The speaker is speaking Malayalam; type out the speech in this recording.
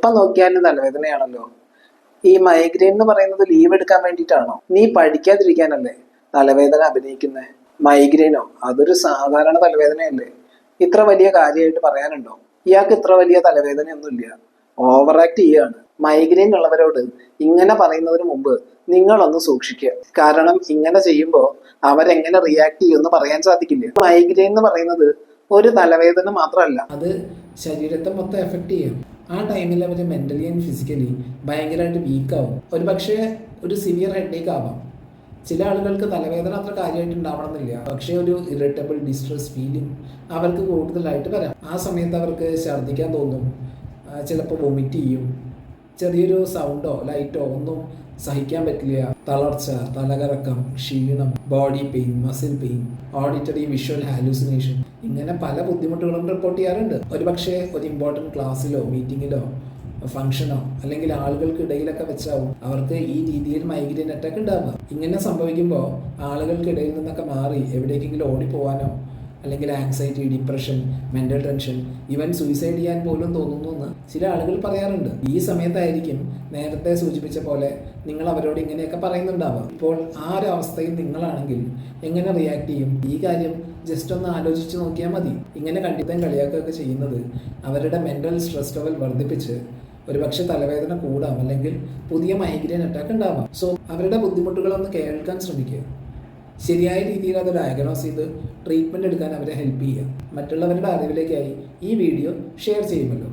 എപ്പം നോക്കിയാലും തലവേദനയാണല്ലോ. ഈ മൈഗ്രെയിൻ എന്ന് പറയുന്നത് ലീവ് എടുക്കാൻ വേണ്ടിയിട്ടാണോ? നീ പഠിക്കാതിരിക്കാനല്ലേ തലവേദന അഭിനയിക്കുന്നത്? മൈഗ്രെയിനോ? അതൊരു സാധാരണ തലവേദനയല്ലേ. ഇത്ര വലിയ കാര്യമായിട്ട് പറയാനുണ്ടോ? ഇയാൾക്ക് ഇത്ര വലിയ തലവേദനയൊന്നുമില്ല, ഓവർ ആക്ട് ചെയ്യാണ്. മൈഗ്രെയിൻ ഉള്ളവരോട് ഇങ്ങനെ പറയുന്നതിന് മുമ്പ് നിങ്ങളൊന്ന് സൂക്ഷിക്കുക. കാരണം ഇങ്ങനെ ചെയ്യുമ്പോൾ അവരെങ്ങനെ റിയാക്ട് ചെയ്യുമെന്ന് പറയാൻ സാധിക്കില്ല. മൈഗ്രെയിൻ എന്ന് പറയുന്നത് ഒരു തലവേദന മാത്രമല്ല, അത് ശരീരത്തെ മൊത്തം എഫക്റ്റ് ചെയ്യും. ആ ടൈമിൽ അവർ മെൻ്റലി ആൻഡ് ഫിസിക്കലി ഭയങ്കരമായിട്ട് വീക്കാവും. ഒരു പക്ഷേ ഒരു സിവിയർ ഹെഡേക്ക് ആവാം. ചില ആളുകൾക്ക് തലവേദന അത്ര കാര്യമായിട്ട് ഉണ്ടാവണമെന്നില്ല, പക്ഷേ ഒരു ഇറിറ്റബിൾ ഡിസ്ട്രെസ് ഫീലിംഗ് അവർക്ക് കൂടുതലായിട്ട് വരാം. ആ സമയത്ത് അവർക്ക് ഛർദ്ദിക്കാൻ തോന്നും, ചിലപ്പോൾ വൊമിറ്റ് ചെയ്യും, ചെറിയൊരു സൗണ്ടോ ലൈറ്റോ ഒന്നും സഹിക്കാൻ പറ്റില്ല, തളർച്ച, തലകറക്കം, ക്ഷീണം, body pain, muscle pain, auditory visual hallucination, ഇങ്ങനെ പല ബുദ്ധിമുട്ടുകളും റിപ്പോർട്ട് ചെയ്യാറുണ്ട്. ഒരുപക്ഷെ ഒരു ഇമ്പോർട്ടൻറ്റ് ക്ലാസ്സിലോ മീറ്റിങ്ങിലോ ഫംഗ്ഷനോ അല്ലെങ്കിൽ ആളുകൾക്കിടയിലൊക്കെ വെച്ചാവും അവർക്ക് ഈ രീതിയിൽ മൈഗ്രെയിൻ അറ്റാക്ക് ഉണ്ടാവുക. ഇങ്ങനെ സംഭവിക്കുമ്പോൾ ആളുകൾക്കിടയിൽ നിന്നൊക്കെ മാറി എവിടേക്കെങ്കിലും ഓടിപ്പോവാനോ അല്ലെങ്കിൽ anxiety, depression, mental tension, even suicide ചെയ്യാൻ പോലും തോന്നുന്നു എന്ന് ചില ആളുകൾ പറയാറുണ്ട്. ഈ സമയത്തായിരിക്കും നേരത്തെ സൂചിപ്പിച്ച പോലെ നിങ്ങൾ അവരോട് ഇങ്ങനെയൊക്കെ പറയുന്നുണ്ടാവുക. ഇപ്പോൾ ആ ഒരു അവസ്ഥയിൽ നിങ്ങളാണെങ്കിൽ എങ്ങനെ റിയാക്ട് ചെയ്യും? ഈ കാര്യം ജസ്റ്റ് ഒന്ന് ആലോചിച്ച് നോക്കിയാൽ മതി. ഇങ്ങനെ കണ്ടിത്തം കളിയാക്കുകയൊക്കെ ചെയ്യുന്നത് അവരുടെ മെൻ്റൽ സ്ട്രെസ് ലെവൽ വർദ്ധിപ്പിച്ച് ഒരുപക്ഷെ തലവേദന കൂടാം, അല്ലെങ്കിൽ പുതിയ മൈഗ്രെയിൻ അറ്റാക്ക് ഉണ്ടാവാം. സോ അവരുടെ ബുദ്ധിമുട്ടുകളൊന്ന് കേൾക്കാൻ ശ്രമിക്കുക. ശരിയായ രീതിയിൽ അത് ഡയഗ്നോസ് ചെയ്ത് ട്രീറ്റ്മെൻറ്റ് എടുക്കാൻ അവരെ ഹെൽപ്പ് ചെയ്യുക. മറ്റുള്ളവരുടെ അറിവിലേക്കായി ഈ വീഡിയോ ഷെയർ ചെയ്യുമല്ലോ.